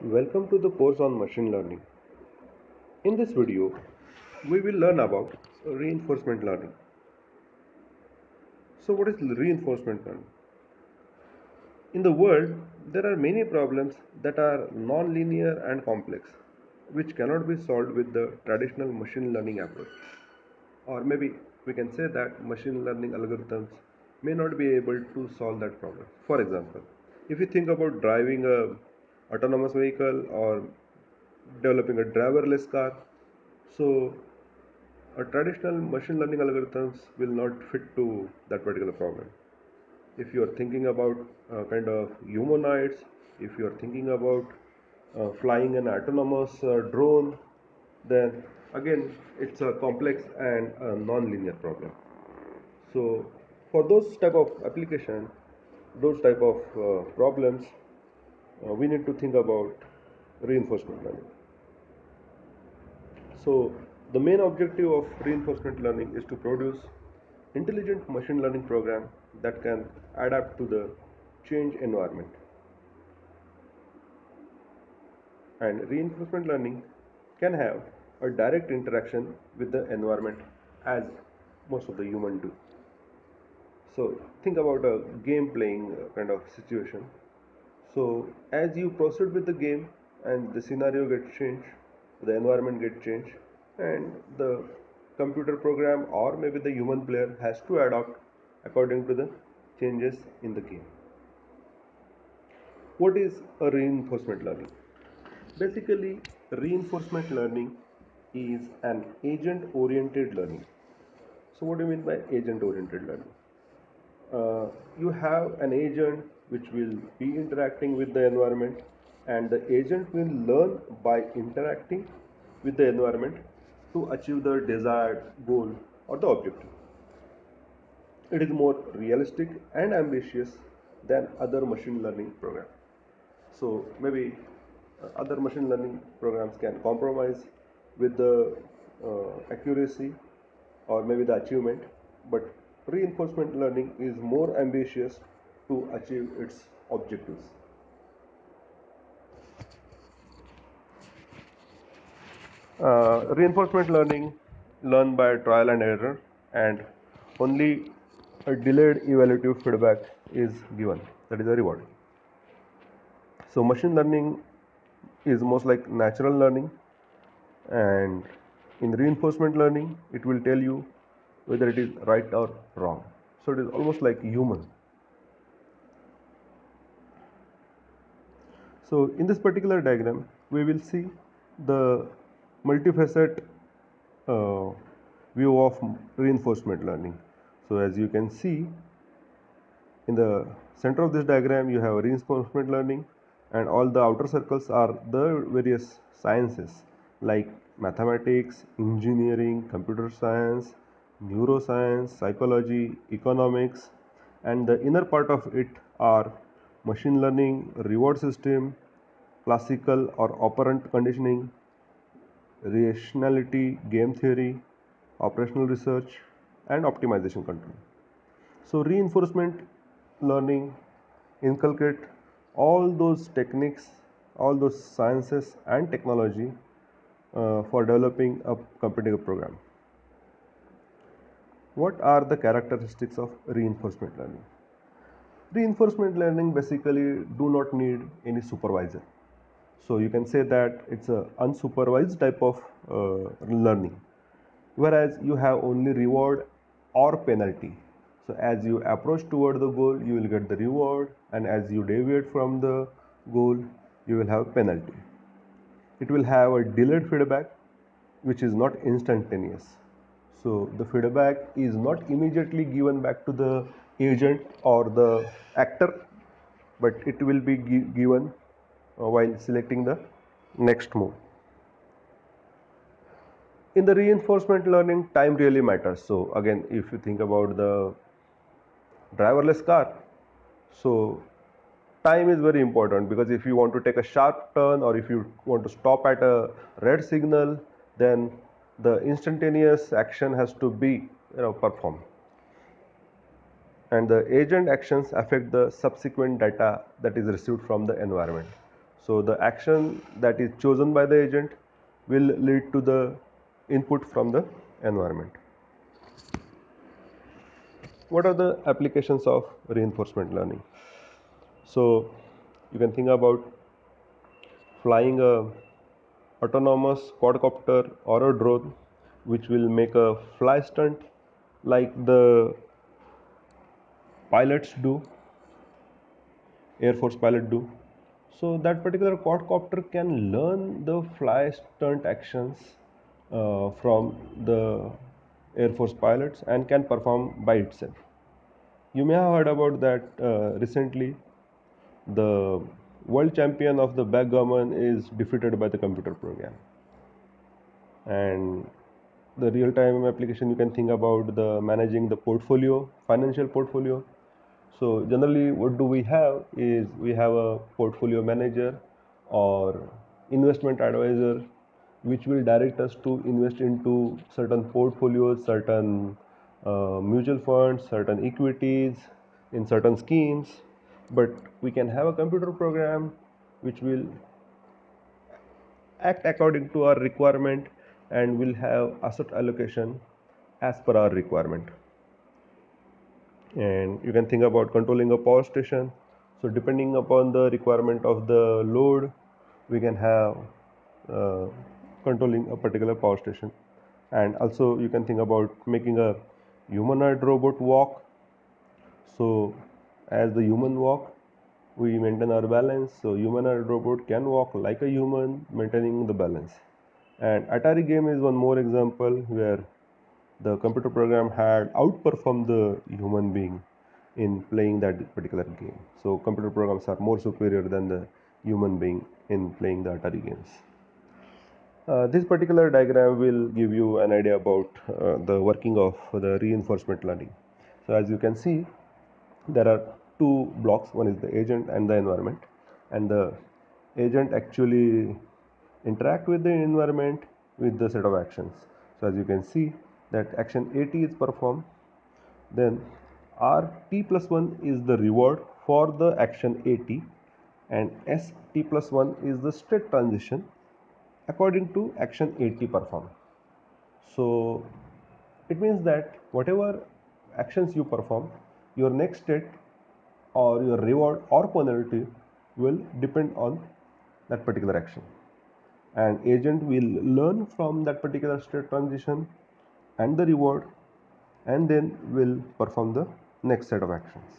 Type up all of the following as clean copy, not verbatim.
Welcome to the course on machine learning. In this video, we will learn about reinforcement learning. So what is reinforcement learning? In the world, there are many problems that are non-linear and complex, which cannot be solved with the traditional machine learning approach. Or maybe we can say that machine learning algorithms may not be able to solve that problem. For example, if you think about driving a autonomous vehicle or developing a driverless car, so a traditional machine learning algorithms will not fit to that particular problem. If you are thinking about kind of humanoids, if you are thinking about flying an autonomous drone, then again it's a complex and a non-linear problem. So for those type of application, those type of problems, we need to think about reinforcement learning. So the main objective of reinforcement learning is to produce intelligent machine learning program that can adapt to the change environment. And reinforcement learning can have a direct interaction with the environment as most of the human do. So think about a game playing kind of situation. So as you proceed with the game and the scenario gets changed, the environment gets changed, and the computer program or maybe the human player has to adapt according to the changes in the game. What is a reinforcement learning? Basically, reinforcement learning is an agent oriented learning. So what do you mean by agent oriented learning? You have an agent which will be interacting with the environment, and the agent will learn by interacting with the environment to achieve the desired goal or the objective. It is more realistic and ambitious than other machine learning programs. So maybe other machine learning programs can compromise with the accuracy or maybe the achievement, but reinforcement learning is more ambitious to achieve its objectives. Reinforcement learning learn by trial and error, and only a delayed evaluative feedback is given, that is a reward. So machine learning is most like natural learning, and in reinforcement learning it will tell you whether it is right or wrong. So it is almost like human. So in this particular diagram we will see the multifaceted uh, view of reinforcement learning. So as you can see, in the center of this diagram you have reinforcement learning, and all the outer circles are the various sciences like mathematics, engineering, computer science, neuroscience, psychology, economics, and the inner part of it are machine learning, reward system, classical or operant conditioning, rationality, game theory, operational research, and optimization control. So reinforcement learning inculcate all those techniques, all those sciences and technology for developing a competitive program. What are the characteristics of reinforcement learning? Reinforcement learning basically do not need any supervisor. So you can say that it's a unsupervised type of learning, whereas you have only reward or penalty. So as you approach toward the goal, you will get the reward, and as you deviate from the goal, you will have penalty. It will have a delayed feedback which is not instantaneous. So the feedback is not immediately given back to the agent or the actor, but it will be given while selecting the next move. In the reinforcement learning, time really matters. So again, if you think about the driverless car, so time is very important, because if you want to take a sharp turn or if you want to stop at a red signal, then the instantaneous action has to be performed, and the agent actions affect the subsequent data that is received from the environment. So the action that is chosen by the agent will lead to the input from the environment. What are the applications of reinforcement learning? So you can think about flying a autonomous quadcopter or a drone which will make a fly stunt like the pilots do, Air Force pilot do. So that particular quadcopter can learn the fly stunt actions from the Air Force pilots and can perform by itself. You may have heard about that recently. The world champion of the backgammon is defeated by the computer program. And the real-time application, you can think about the managing the portfolio, financial portfolio. So generally what do we have is we have a portfolio manager or investment advisor which will direct us to invest into certain portfolios, certain mutual funds, certain equities, in certain schemes. But we can have a computer program which will act according to our requirement and will have asset allocation as per our requirement. And you can think about controlling a power station. So depending upon the requirement of the load, we can have uh, controlling a particular power station. And also you can think about making a humanoid robot walk. So as the human walk, we maintain our balance. So humanoid robot can walk like a human, maintaining the balance. And Atari game is one more example where the computer program had outperformed the human being in playing that particular game. So computer programs are more superior than the human being in playing the Atari games. This particular diagram will give you an idea about the working of the reinforcement learning. So as you can see, there are two blocks. One is the agent and the environment, and the agent actually interact with the environment with the set of actions. So as you can see that action AT is performed, then RT plus 1 is the reward for the action AT, and ST plus 1 is the state transition according to action AT performed. So it means that whatever actions you perform, your next state or your reward or penalty will depend on that particular action. And agent will learn from that particular state transition and the reward, and then will perform the next set of actions.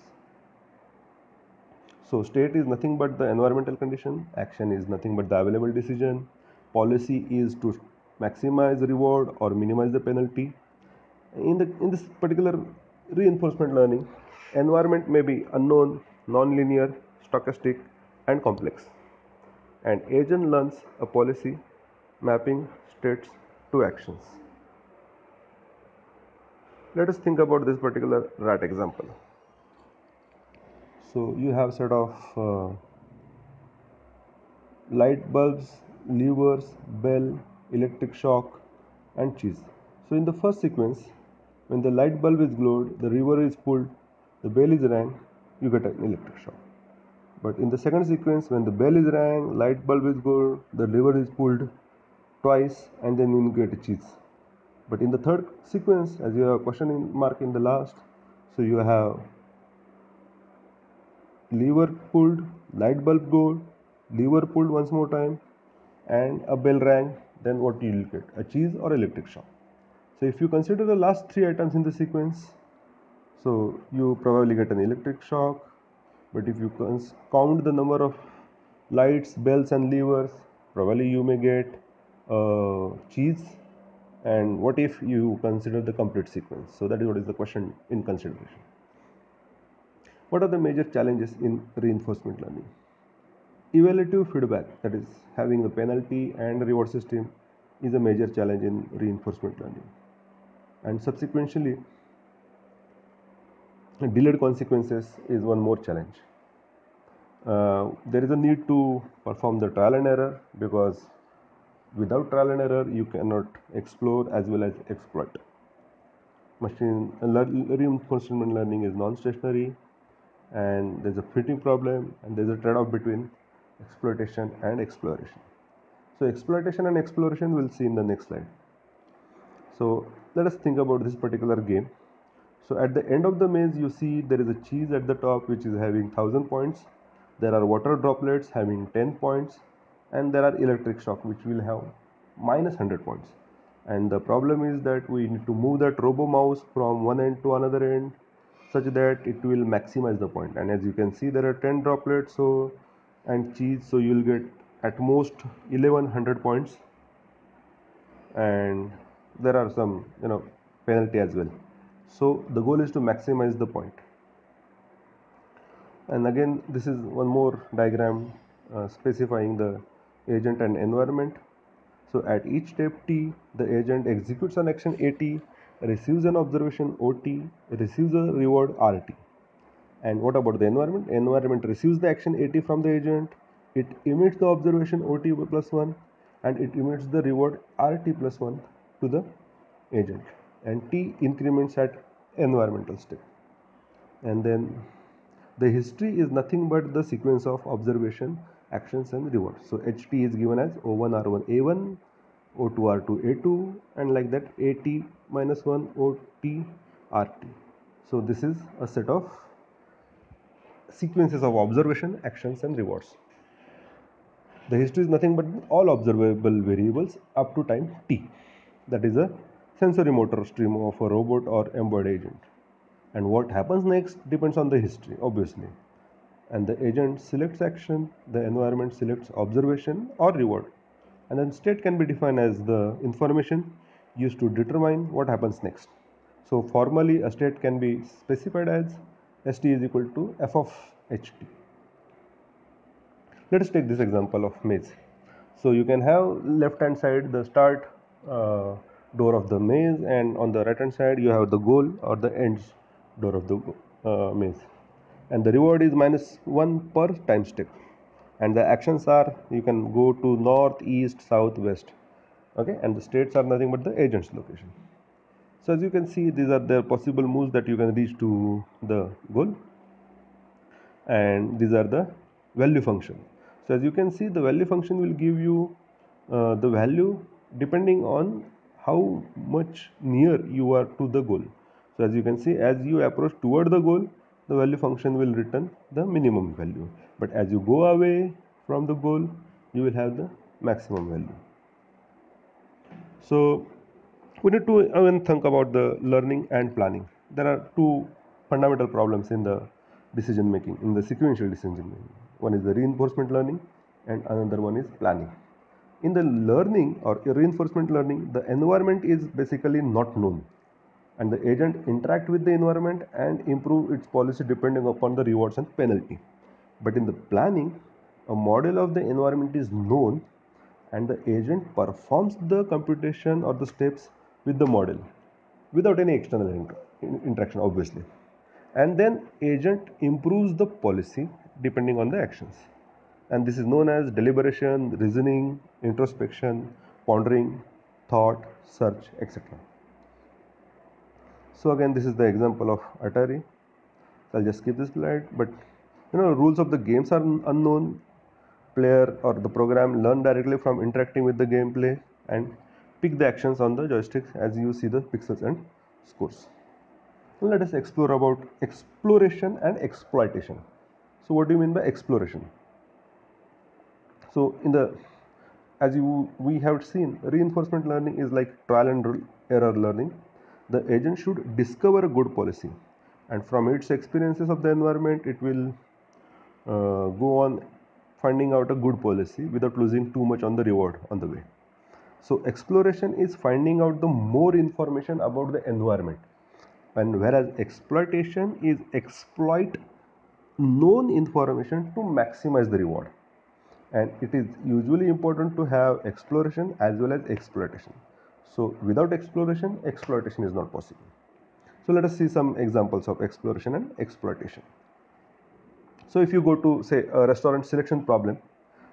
So state is nothing but the environmental condition, action is nothing but the available decision, policy is to maximize the reward or minimize the penalty. In this particular reinforcement learning, environment may be unknown, non-linear, stochastic, and complex. And agent learns a policy mapping states to actions. Let us think about this particular rat example. So you have set of light bulbs, levers, bell, electric shock, and cheese. So in the first sequence, when the light bulb is glowed, the lever is pulled, the bell is rang, you get an electric shock. But in the second sequence, when the bell is rang, light bulb is glowed, the lever is pulled twice, and then you get a cheese. But in the third sequence, as you have a question mark in the last, so you have lever pulled, light bulb glowed, lever pulled once more time, and a bell rang, then what you will get? A cheese or electric shock. So if you consider the last three items in the sequence, so you probably get an electric shock. But if you count the number of lights, bells and levers, probably you may get cheese. And what if you consider the complete sequence? So that is what is the question in consideration. What are the major challenges in reinforcement learning? Evaluative feedback, that is having a penalty and reward system, is a major challenge in reinforcement learning. And subsequently, delayed consequences is one more challenge. There is a need to perform the trial and error, because without trial and error you cannot explore as well as exploit. Reinforcement learning is non-stationary, and there's a fitting problem, and there's a trade-off between exploitation and exploration. So exploitation and exploration we'll see in the next slide. So let us think about this particular game. So at the end of the maze, you see there is a cheese at the top which is having 1000 points. There are water droplets having 10 points, and there are electric shock which will have minus 100 points. And the problem is that we need to move that robo mouse from one end to another end such that it will maximize the point. And as you can see, there are 10 droplets and cheese, so you will get at most 1100 points, and there are some penalty as well. So the goal is to maximize the point. And again, this is one more diagram specifying the agent and environment. So at each step T, the agent executes an action AT, receives an observation OT, receives a reward RT. And what about the environment? Environment receives the action AT from the agent, it emits the observation OT plus 1, and it emits the reward RT plus 1 to the agent. And T increments at environmental step. And then the history is nothing but the sequence of observation, actions and rewards. So HT is given as O1 R1 A1, O2 R2 A2, and like that AT minus 1 OT RT. So this is a set of sequences of observation, actions and rewards. The history is nothing but all observable variables up to time T. That is a sensory motor stream of a robot or embodied agent. And what happens next depends on the history, obviously. And the agent selects action, the environment selects observation or reward. And then state can be defined as the information used to determine what happens next. So formally a state can be specified as St is equal to f of ht. Let us take this example of maze. So you can have left hand side the start door of the maze, and on the right hand side you have the goal or the ends door of the maze, and the reward is -1 per time step, and the actions are you can go to north, east, south, west, okay, and the states are nothing but the agent's location. So as you can see, these are the possible moves that you can reach to the goal, and these are the value function. So as you can see, the value function will give you the value depending on how much near you are to the goal. So as you can see, as you approach toward the goal, the value function will return the minimum value. But as you go away from the goal, you will have the maximum value. So we need to even think about the learning and planning. There are two fundamental problems in the decision making, in the sequential decision making. One is the reinforcement learning and another one is planning. In the learning or reinforcement learning, the environment is basically not known, and the agent interact with the environment and improve its policy depending upon the rewards and penalty. But in the planning, a model of the environment is known and the agent performs the computation or the steps with the model without any external interaction, obviously. And then agent improves the policy depending on the actions. And this is known as deliberation, reasoning, introspection, pondering, thought, search, etc. So again, this is the example of Atari. So I'll just skip this slide, but rules of the games are unknown. Player or the program learn directly from interacting with the gameplay and pick the actions on the joysticks as you see the pixels and scores. Now let us explore about exploration and exploitation. So what do you mean by exploration? So we have seen, reinforcement learning is like trial and error learning. The agent should discover a good policy, and from its experiences of the environment, it will go on finding out a good policy without losing too much on the reward on the way. So exploration is finding out the more information about the environment, and whereas exploitation is exploit known information to maximize the reward. And it is usually important to have exploration as well as exploitation. So without exploration, exploitation is not possible. So let us see some examples of exploration and exploitation. So if you go to say a restaurant selection problem,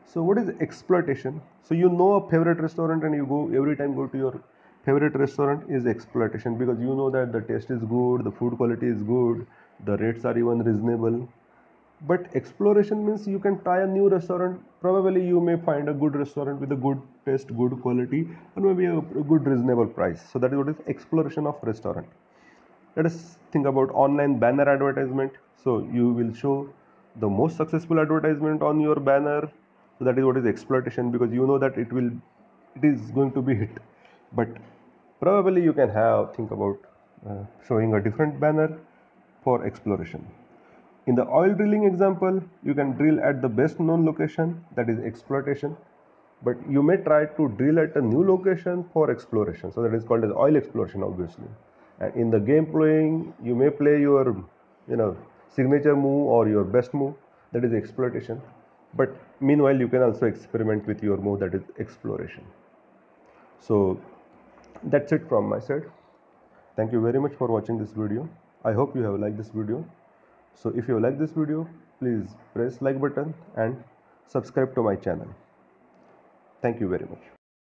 so what is exploitation? So you know a favorite restaurant and you go every time go to your favorite restaurant is exploitation, because you know that the taste is good, the food quality is good, the rates are even reasonable. But exploration means you can try a new restaurant. Probably you may find a good restaurant with a good taste, good quality, and maybe a good reasonable price. So that is what is exploration of restaurant. Let us think about online banner advertisement. So you will show the most successful advertisement on your banner. So that is what is exploitation, because you know that it is going to be hit. But probably you can have think about showing a different banner for exploration. In the oil drilling example, you can drill at the best known location, that is exploitation, but you may try to drill at a new location for exploration. So that is called as oil exploration, obviously. And in the game playing, you may play your, signature move or your best move, that is exploitation. But meanwhile, you can also experiment with your move, that is exploration. So that's it from my side. Thank you very much for watching this video. I hope you have liked this video. So if you like this video, please press like button and subscribe to my channel. Thank you very much.